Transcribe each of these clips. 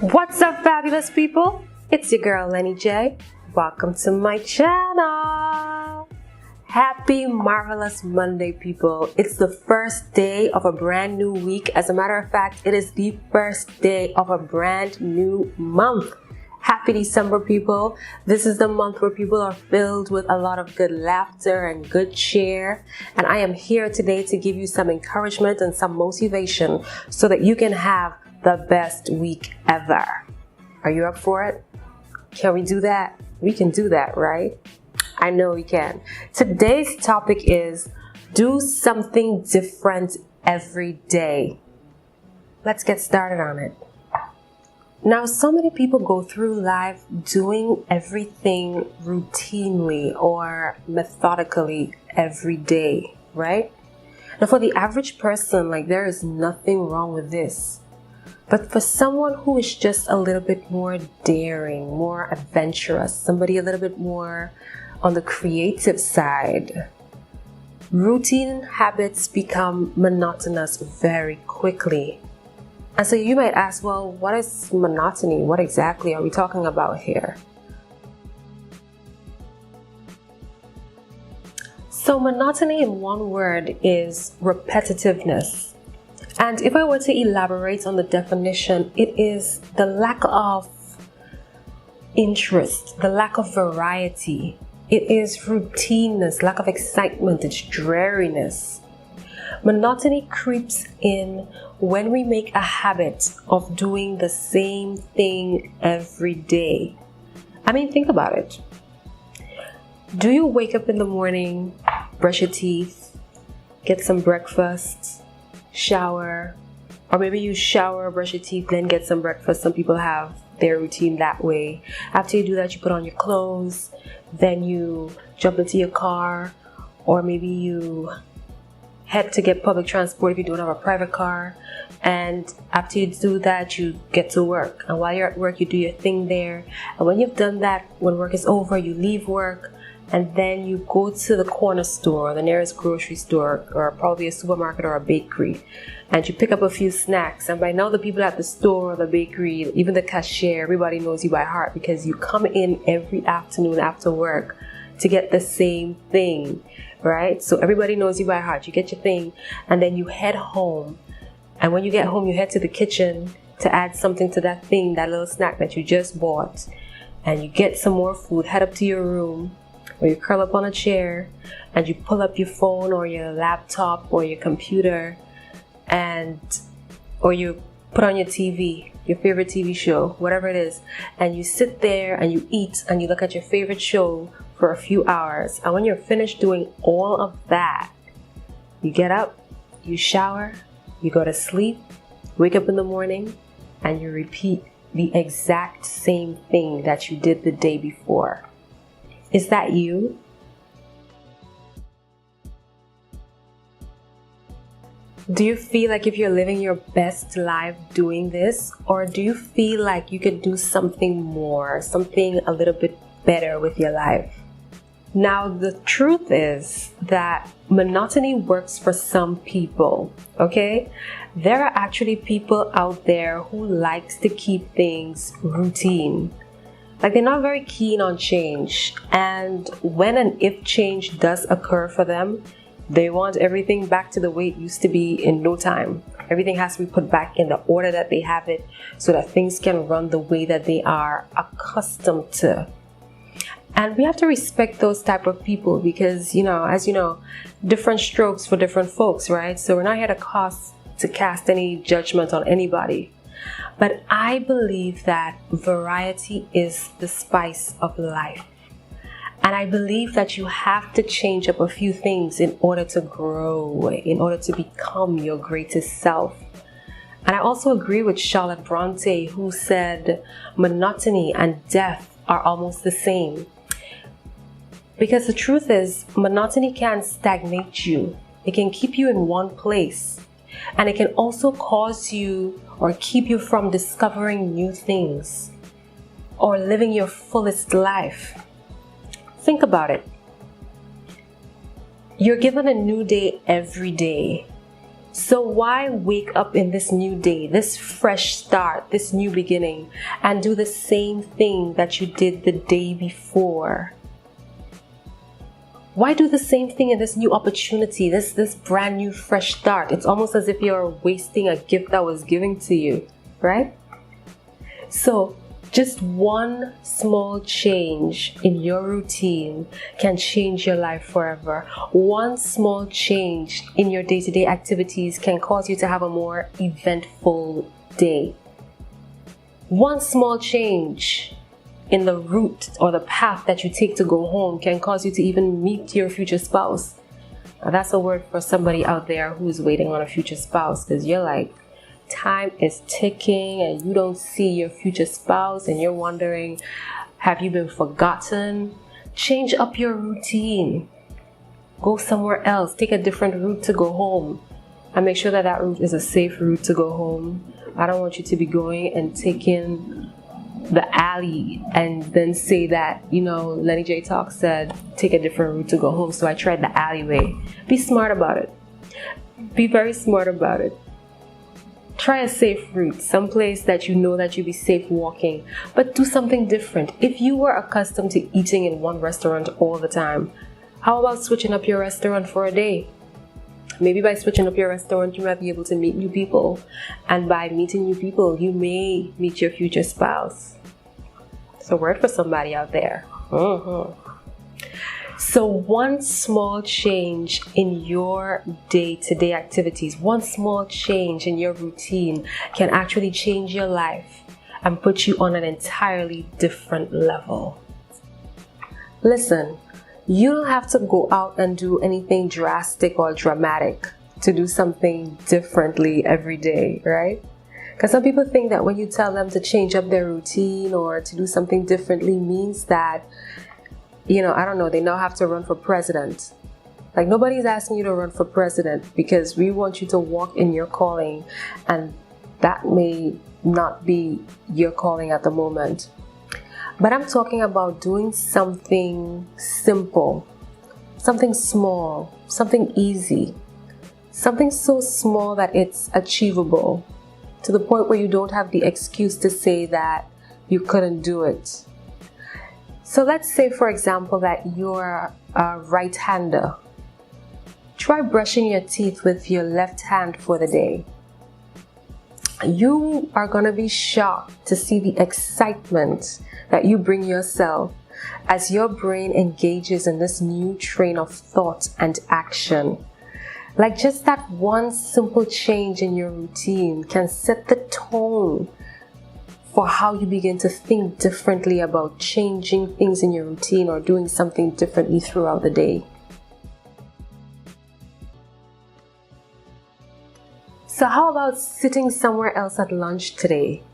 What's up, fabulous people? It's your girl LeniJay. Welcome to my channel. Happy marvelous Monday, people. It's the first day of a brand new week. As a matter of fact, it is the first day of a brand new month. Happy December, people. This is the month where people are filled with a lot of good laughter and good cheer. And I am here today to give you some encouragement and some motivation so that you can have the best week ever. Are you up for it? Can we do that? We can do that, right? I know we can. Today's topic is do something different every day. Let's get started on it. Now, so many people go through life doing everything routinely or methodically every day, right? Now, for the average person, there is nothing wrong with this. But for someone who is just a little bit more daring, more adventurous, somebody a little bit more on the creative side, routine habits become monotonous very quickly. And so you might ask, well, what is monotony? What exactly are we talking about here? So monotony in one word is repetitiveness. And if I were to elaborate on the definition, it is the lack of interest, the lack of variety. It is routineness, lack of excitement, it's dreariness. Monotony creeps in when we make a habit of doing the same thing every day. I mean, think about it. Do you wake up in the morning, brush your teeth, get some breakfast, shower, or maybe you shower, brush your teeth, then get some breakfast? Some people have their routine that way. After you do that, you put on your clothes, then you jump into your car, or maybe you head to get public transport if you don't have a private car. And after you do that, you get to work. And while you're at work, you do your thing there. And when you've done that, when work is over, you leave work. And then you go to the corner store, the nearest grocery store, or probably a supermarket or a bakery, and you pick up a few snacks. And by now the people at the store, the bakery, even the cashier, everybody knows you by heart because you come in every afternoon after work to get the same thing, right? So everybody knows you by heart. You get your thing and then you head home. And when you get home, you head to the kitchen to add something to that thing, that little snack that you just bought. And you get some more food, head up to your room, or you curl up on a chair and you pull up your phone or your laptop or your computer, or you put on your TV, your favorite TV show, whatever it is, and you sit there and you eat and you look at your favorite show for a few hours. And when you're finished doing all of that, you get up, you shower, you go to sleep, wake up in the morning, and you repeat the exact same thing that you did the day before. Is that you? Do you feel like if you're living your best life doing this, or do you feel like you could do something more, something a little bit better with your life? Now, the truth is that monotony works for some people, okay? There are actually people out there who likes to keep things routine. They're not very keen on change. And when and if change does occur for them, they want everything back to the way it used to be in no time. Everything has to be put back in the order that they have it so that things can run the way that they are accustomed to. And we have to respect those type of people because, as you know, different strokes for different folks, right? So we're not here to cast any judgment on anybody. But I believe that variety is the spice of life. And I believe that you have to change up a few things in order to grow, in order to become your greatest self. And I also agree with Charlotte Bronte, who said monotony and death are almost the same. Because the truth is, monotony can stagnate you. It can keep you in one place. And it can also cause you or keep you from discovering new things or living your fullest life. Think about it. You're given a new day every day. So why wake up in this new day, this fresh start, this new beginning, and do the same thing that you did the day before? Why do the same thing in this new opportunity, this brand new fresh start? It's almost as if you're wasting a gift that was given to you, right? So just one small change in your routine can change your life forever. One small change in your day-to-day activities can cause you to have a more eventful day. One small change in the route or the path that you take to go home can cause you to even meet your future spouse. Now that's a word for somebody out there who's waiting on a future spouse, because you're like, time is ticking and you don't see your future spouse and you're wondering, have you been forgotten? Change up your routine. Go somewhere else. Take a different route to go home. And make sure that that route is a safe route to go home. I don't want you to be going and taking the alley and then say that, LeniJay Talk said, take a different route to go home, so I tried the alleyway. Be smart about it. Be very smart about it. Try a safe route, someplace that you know that you'll be safe walking, but do something different. If you were accustomed to eating in one restaurant all the time, how about switching up your restaurant for a day? Maybe by switching up your restaurant, you might be able to meet new people. And by meeting new people, you may meet your future spouse. It's a word for somebody out there. So one small change in your day-to-day activities, one small change in your routine can actually change your life and put you on an entirely different level. Listen, you don't have to go out and do anything drastic or dramatic to do something differently every day, right? Because some people think that when you tell them to change up their routine or to do something differently means that, I don't know, they now have to run for president. Like, nobody's asking you to run for president, because we want you to walk in your calling, and that may not be your calling at the moment. But I'm talking about doing something simple, something small, something easy, something so small that it's achievable, to the point where you don't have the excuse to say that you couldn't do it. So let's say, for example, that you're a right-hander. Try brushing your teeth with your left hand for the day. You are going to be shocked to see the excitement that you bring yourself as your brain engages in this new train of thought and action. Like, just that one simple change in your routine can set the tone for how you begin to think differently about changing things in your routine or doing something differently throughout the day. So how about sitting somewhere else at lunch today?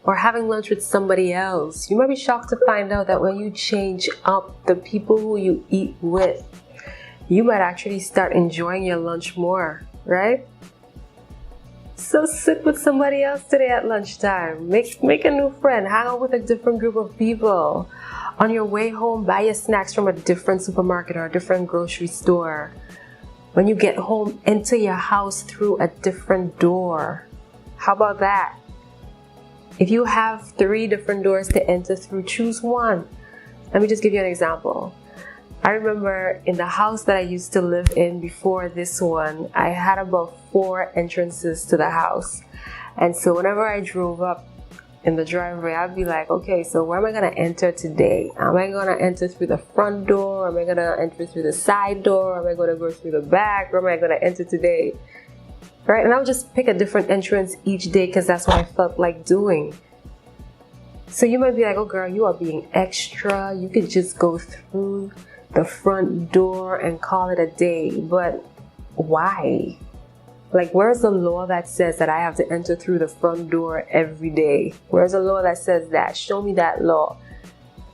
Or having lunch with somebody else? You might be shocked to find out that when you change up the people who you eat with, you might actually start enjoying your lunch more, right? So sit with somebody else today at lunchtime. Make a new friend. Hang out with a different group of people. On your way home, buy your snacks from a different supermarket or a different grocery store. When you get home, enter your house through a different door. How about that? If you have 3 different doors to enter through, choose one. Let me just give you an example. I remember in the house that I used to live in before this one, I had about 4 entrances to the house. And so whenever I drove up in the driveway, I'd be like, okay, so where am I going to enter today? Am I going to enter through the front door? Am I going to enter through the side door? Am I going to go through the back? Where am I going to enter today? Right? And I would just pick a different entrance each day because that's what I felt like doing. So you might be like, oh girl, you are being extra. You could just go through the front door and call it a day. But why? Like, where's the law that says that I have to enter through the front door every day? Where's the law that says that? Show me that law.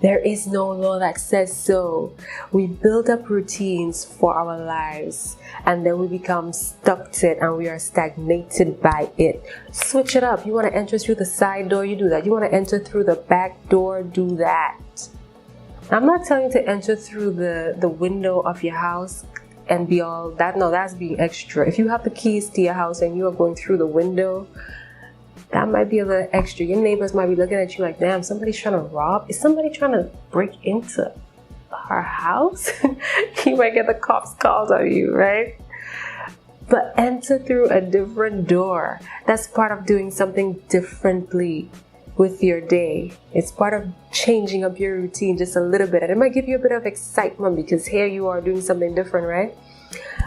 There is no law that says so. We build up routines for our lives and then we become stuck to it and we are stagnated by it. Switch it up. You want to enter through the side door, you do that. You want to enter through the back door, do that. I'm not telling you to enter through the window of your house. and be all that. No, that's being extra. If you have the keys to your house and you are going through the window, that might be a little extra. Your neighbors might be looking at you like, damn, somebody's trying to rob. Is somebody trying to break into her house? You might get the cops called on you, right? But enter through a different door. That's part of doing something differently with your day. It's part of changing up your routine just a little bit. And it might give you a bit of excitement because here you are doing something different, right?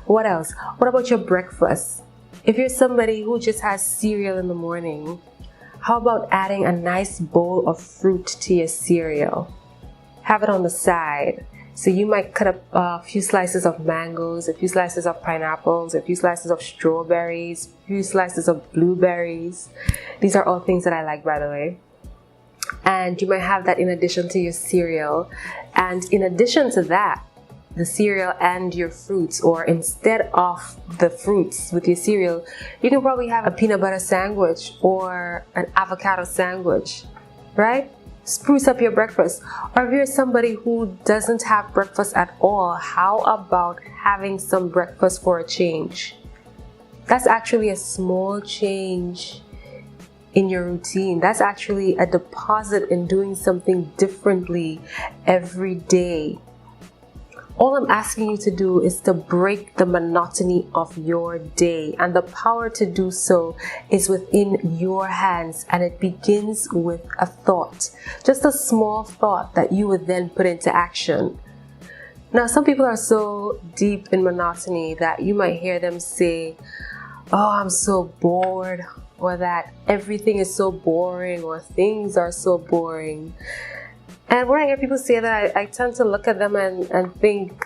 What else? What about your breakfast? If you're somebody who just has cereal in the morning, how about adding a nice bowl of fruit to your cereal? Have it on the side. So you might cut up a few slices of mangoes, a few slices of pineapples, a few slices of strawberries, a few slices of blueberries. These are all things that I like, by the way. And you might have that in addition to your cereal. And in addition to that, the cereal and your fruits, or instead of the fruits with your cereal, you can probably have a peanut butter sandwich or an avocado sandwich, right? Spruce up your breakfast. Or if you're somebody who doesn't have breakfast at all, how about having some breakfast for a change? That's actually a small change in your routine. That's actually a deposit in doing something differently every day. All I'm asking you to do is to break the monotony of your day, and the power to do so is within your hands, and it begins with a thought, just a small thought that you would then put into action. Now, some people are so deep in monotony that you might hear them say, oh, I'm so bored, or that everything is so boring, or things are so boring. And when I hear people say that, I tend to look at them and think,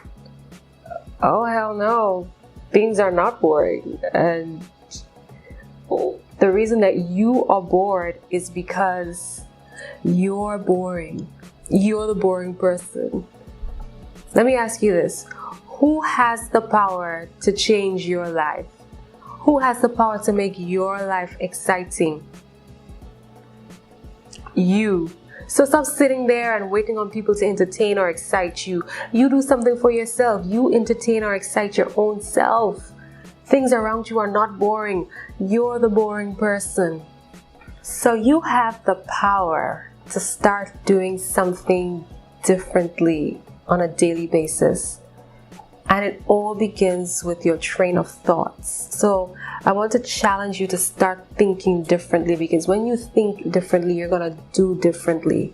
oh, hell no, things are not boring. And the reason that you are bored is because you're boring. You're the boring person. Let me ask you this. Who has the power to change your life? Who has the power to make your life exciting? You. So stop sitting there and waiting on people to entertain or excite you. You do something for yourself. You entertain or excite your own self. Things around you are not boring. You're the boring person. So you have the power to start doing something differently on a daily basis. And it all begins with your train of thoughts. So I want to challenge you to start thinking differently, because when you think differently, you're going to do differently.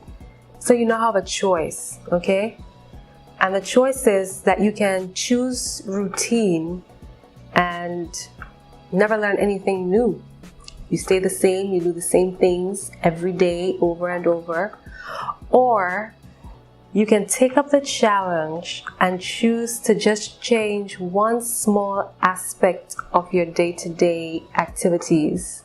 So you now have a choice, okay? And the choice is that you can choose routine and never learn anything new. You stay the same, you do the same things every day over and over. Or you can take up the challenge and choose to just change one small aspect of your day-to-day activities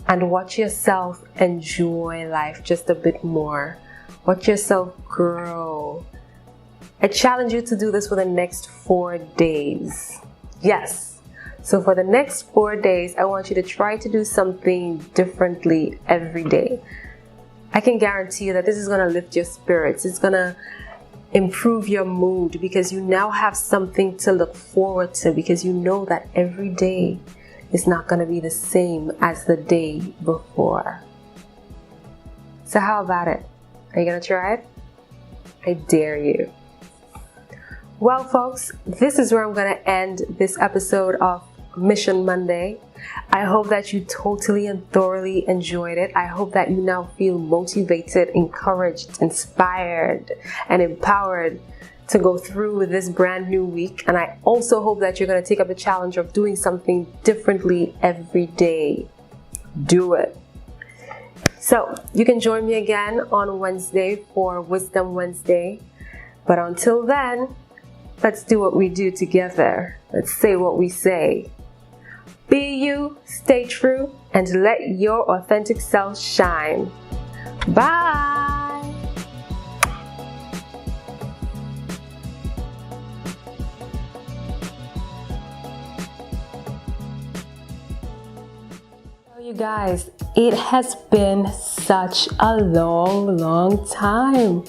and watch yourself enjoy life just a bit more. Watch yourself grow. I challenge you to do this for the next 4 days. Yes. So for the next 4 days, I want you to try to do something differently every day. I can guarantee you that this is going to lift your spirits. It's going to improve your mood, because you now have something to look forward to, because you know that every day is not going to be the same as the day before. So how about it? Are you going to try it? I dare you. Well, folks, this is where I'm going to end this episode of Mission Monday. I hope that you totally and thoroughly enjoyed it. I hope that you now feel motivated, encouraged, inspired, and empowered to go through with this brand new week. And I also hope that you're going to take up the challenge of doing something differently every day. Do it. So you can join me again on Wednesday for Wisdom Wednesday. But until then, let's do what we do together. Let's say what we say. Be you, stay true, and let your authentic self shine. Bye! You guys, it has been such a long time.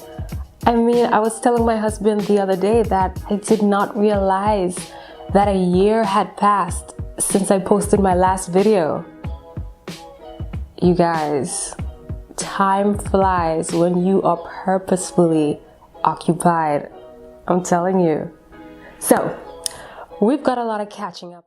I mean, I was telling my husband the other day that I did not realize that a year had passed since I posted my last video. You guys, time flies when you are purposefully occupied. I'm telling you. So, we've got a lot of catching up.